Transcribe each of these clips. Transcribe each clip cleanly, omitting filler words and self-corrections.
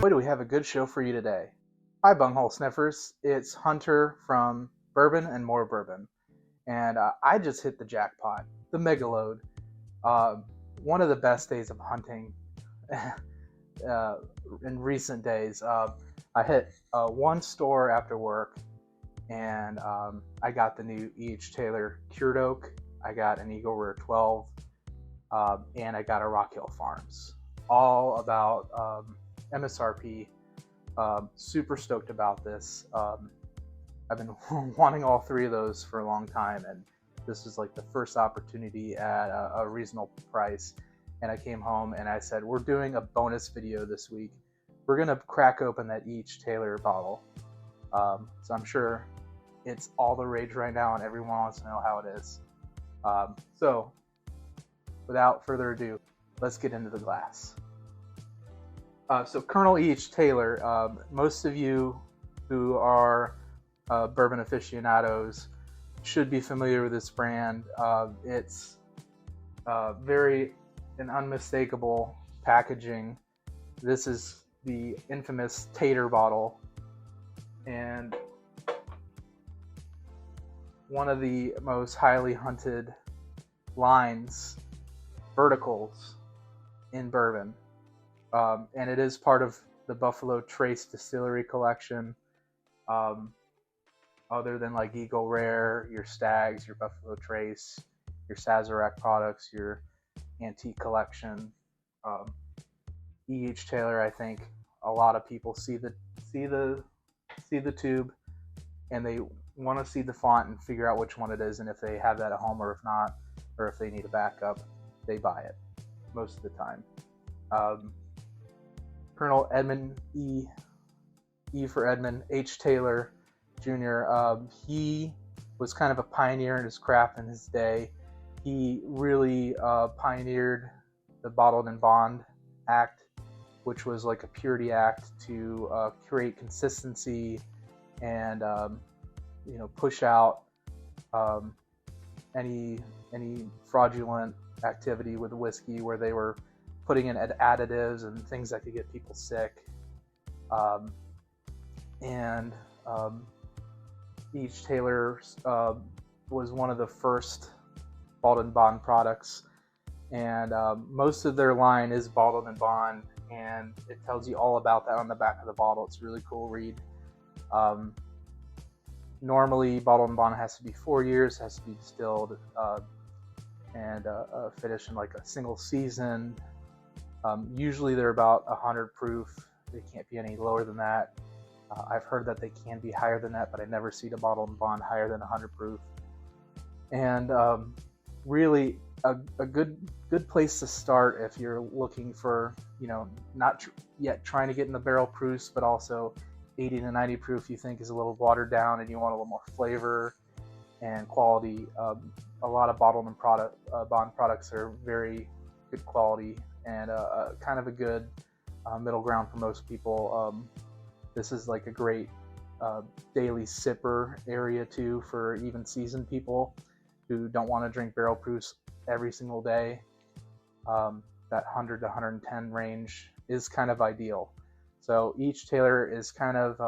Boy, do we have a good show for you today. Hi, Bunghole Sniffers. It's Hunter from Bourbon and More Bourbon. And I just hit the jackpot, the mega load. Uh, One of the best days of hunting uh, in recent days. I hit one store after work and I got the new E.H. Taylor Cured Oak. I got an Eagle Rare 12 and I got a Rock Hill Farms. All about MSRP. Super stoked about this. I've been wanting all three of those for a long time, and this is like the first opportunity at a reasonable price. And I came home and I said, we're doing a bonus video this week. We're gonna crack open that each Taylor bottle. So I'm sure it's all the rage right now, and everyone wants to know how it is. So without further ado, let's get into the glass. So Colonel E.H. Taylor, most of you who are bourbon aficionados should be familiar with this brand. It's very an unmistakable packaging. This is the infamous Tater bottle, and one of the most highly hunted lines, verticals in bourbon. And it is part of the Buffalo Trace Distillery collection. Other than like Eagle Rare, your Stags, your Buffalo Trace, your Sazerac products, your antique collection, E.H. Taylor, I think a lot of people see the tube, and they want to see the font and figure out which one it is, and if they have that at home or if not, or if they need a backup, they buy it most of the time. Colonel Edmund E for Edmund H. Taylor Jr. He was kind of a pioneer in his craft in his day. He really pioneered the Bottled and Bond Act, which was like a purity act to create consistency and push out any fraudulent activity with whiskey where they were putting in additives and things that could get people sick. E.H. Taylor was one of the first Bottled and Bond products, and most of their line is Bottled and Bond, and it tells you all about that on the back of the bottle. It's a really cool read. Normally, Bottled and Bond has to be 4 years, has to be distilled and finished in like a single season. Usually they're about 100 proof. They can't be any lower than that. I've heard that they can be higher than that, but I never see the Bottled and Bond higher than 100 proof. And really a good place to start if you're looking for, not yet trying to get in the barrel proofs, but also 80 to 90 proof you think is a little watered down and you want a little more flavor and quality. A lot of Bottled and Bond products are very good quality and kind of a good middle ground for most people. This is like a great daily sipper area too for even seasoned people who don't want to drink barrel proofs every single day. That 100 to 110 range is kind of ideal. So each Taylor is kind of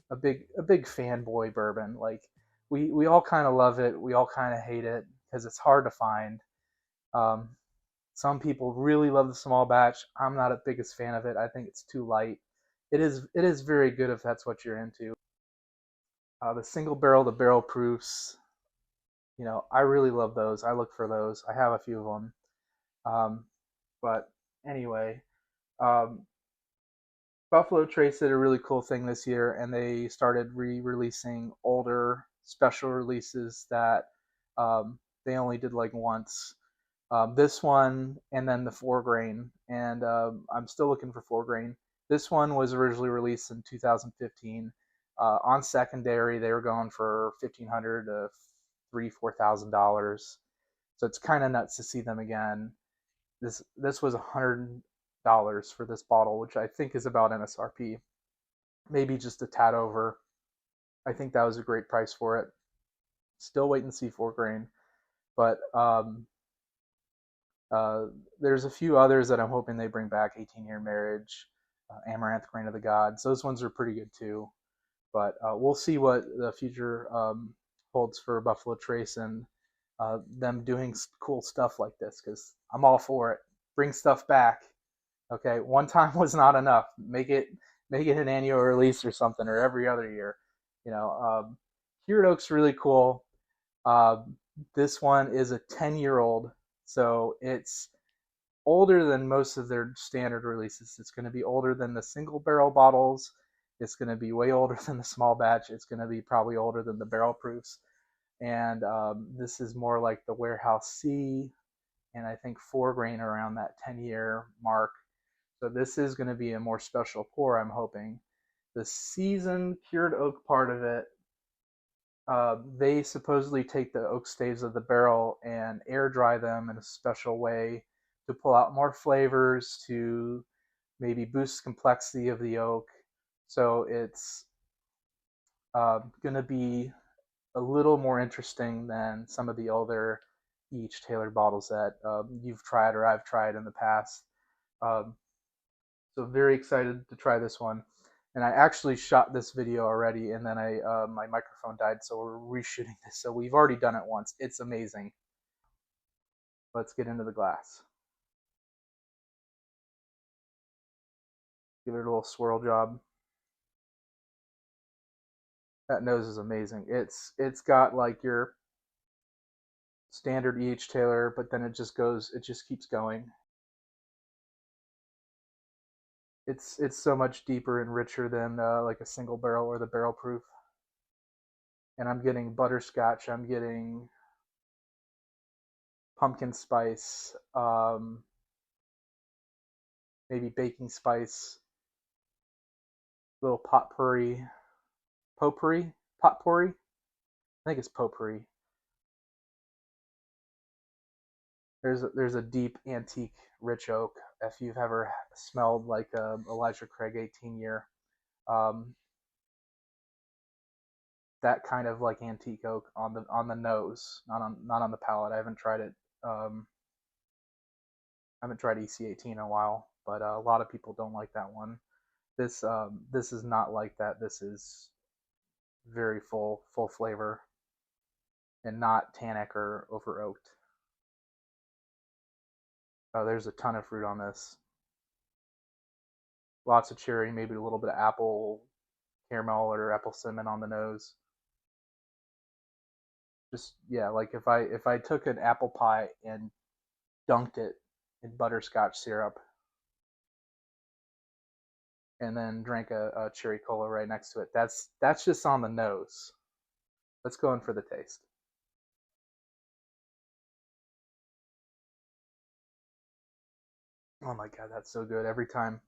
a big fanboy bourbon. Like we all kind of love it. We all kind of hate it because it's hard to find. Some people really love the small batch. I'm not a biggest fan of it. I think it's too light. It is very good if that's what you're into. The single barrel to barrel proofs, I really love those. I look for those. I have a few of them. But anyway, Buffalo Trace did a really cool thing this year, and they started re-releasing older special releases that they only did like once. This one, and then the 4-grain, and I'm still looking for 4-grain. This one was originally released in 2015. On secondary, they were going for $1,500 to $4,000. So it's kind of nuts to see them again. This was $100 for this bottle, which I think is about MSRP, maybe just a tad over. I think that was a great price for it. Still waiting to see 4-grain, but there's a few others that I'm hoping they bring back. 18-year marriage, Amaranth Grain of the Gods. Those ones are pretty good too. But we'll see what the future holds for Buffalo Trace and them doing cool stuff like this, because I'm all for it. Bring stuff back. Okay, one time was not enough. Make it an annual release or something, or every other year. You know, Cured Oak's really cool. Uh, this one is a 10-year-old, so it's older than most of their standard releases. It's going to be older than the single barrel bottles. It's going to be way older than the small batch. It's going to be probably older than the barrel proofs. And this is more like the Warehouse C, and I think 4 grain around that 10-year mark. So this is going to be a more special pour, I'm hoping. The seasoned cured oak part of it, they supposedly take the oak staves of the barrel and air dry them in a special way to pull out more flavors, to maybe boost complexity of the oak. So it's going to be a little more interesting than some of the older each tailored bottles that you've tried or I've tried in the past. Um, so very excited to try this one. And I actually shot this video already, and then my microphone died, so we're reshooting this. So we've already done it once. It's amazing. Let's get into the glass. Give it a little swirl job. That nose is amazing. It's got like your standard EH Taylor, but then it just keeps going. It's so much deeper and richer than like a single barrel or the barrel proof. And I'm getting butterscotch. I'm getting pumpkin spice, maybe baking spice, little potpourri, potpourri. I think it's potpourri. There's a deep antique rich oak. If you've ever smelled like a Elijah Craig 18-year, um, that kind of like antique oak on the nose, not on the palate. I haven't tried it. I haven't tried EC18 in a while, but a lot of people don't like that one. This is not like that. This is very full flavor and not tannic or over oaked. Oh, there's a ton of fruit on this. Lots of cherry, maybe a little bit of apple caramel or apple cinnamon on the nose. Just yeah, like if I took an apple pie and dunked it in butterscotch syrup and then drank a cherry cola right next to it. That's just on the nose. Let's go in for the taste. Oh my god, that's so good every time.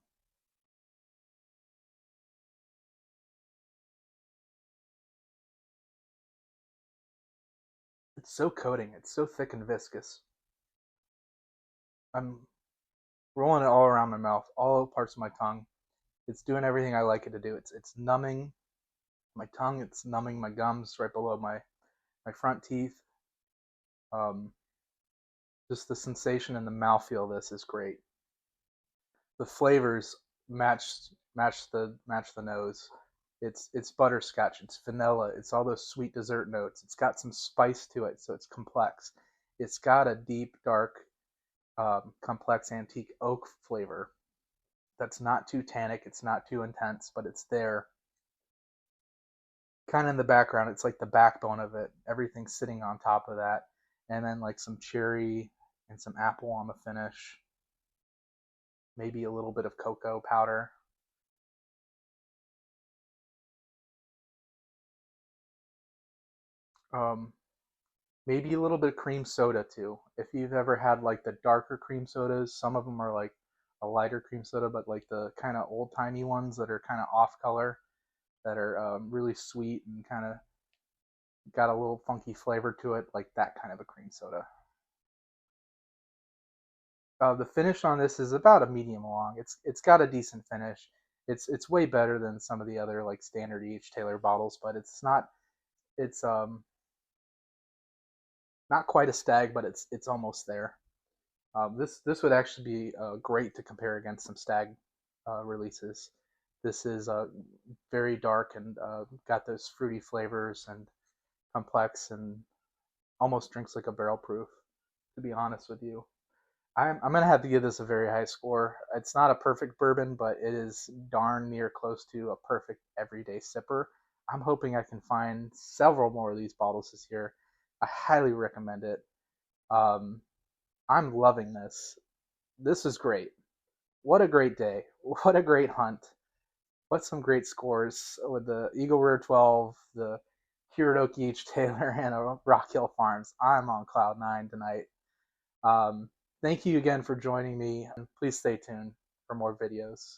It's so coating. It's so thick and viscous. I'm rolling it all around my mouth, all parts of my tongue. It's doing everything I like it to do. It's numbing my tongue. It's numbing my gums right below my front teeth. Um, just the sensation and the mouthfeel of this is great. The flavors match the nose. It's butterscotch, it's vanilla, it's all those sweet dessert notes. It's got some spice to it, so it's complex. It's got a deep, dark, complex antique oak flavor that's not too tannic, it's not too intense, but it's there. Kind of in the background, it's like the backbone of it. Everything's sitting on top of that, and then like some cherry and some apple on the finish. Maybe a little bit of cocoa powder. Um, Maybe a little bit of cream soda too. If you've ever had like the darker cream sodas, some of them are like a lighter cream soda, but like the kind of old timey ones that are kind of off color, that are really sweet and kind of got a little funky flavor to it, like that kind of a cream soda. The finish on this is about a medium long. It's got a decent finish. It's way better than some of the other like standard EH Taylor bottles, but it's not quite a stag, but it's almost there. This would actually be great to compare against some stag. releases. This is very dark and got those fruity flavors and complex and almost drinks like a barrel proof, to be honest with you. I'm going to have to give this a very high score. It's not a perfect bourbon, but it is darn near close to a perfect everyday sipper. I'm hoping I can find several more of these bottles this year. I highly recommend it. Um, I'm loving this. This is great. What a great day. What a great hunt. What some great scores with the Eagle Rare 12, the Hiroki H. Taylor, and Rock Hill Farms. I'm on cloud nine tonight. Thank you again for joining me, and please stay tuned for more videos.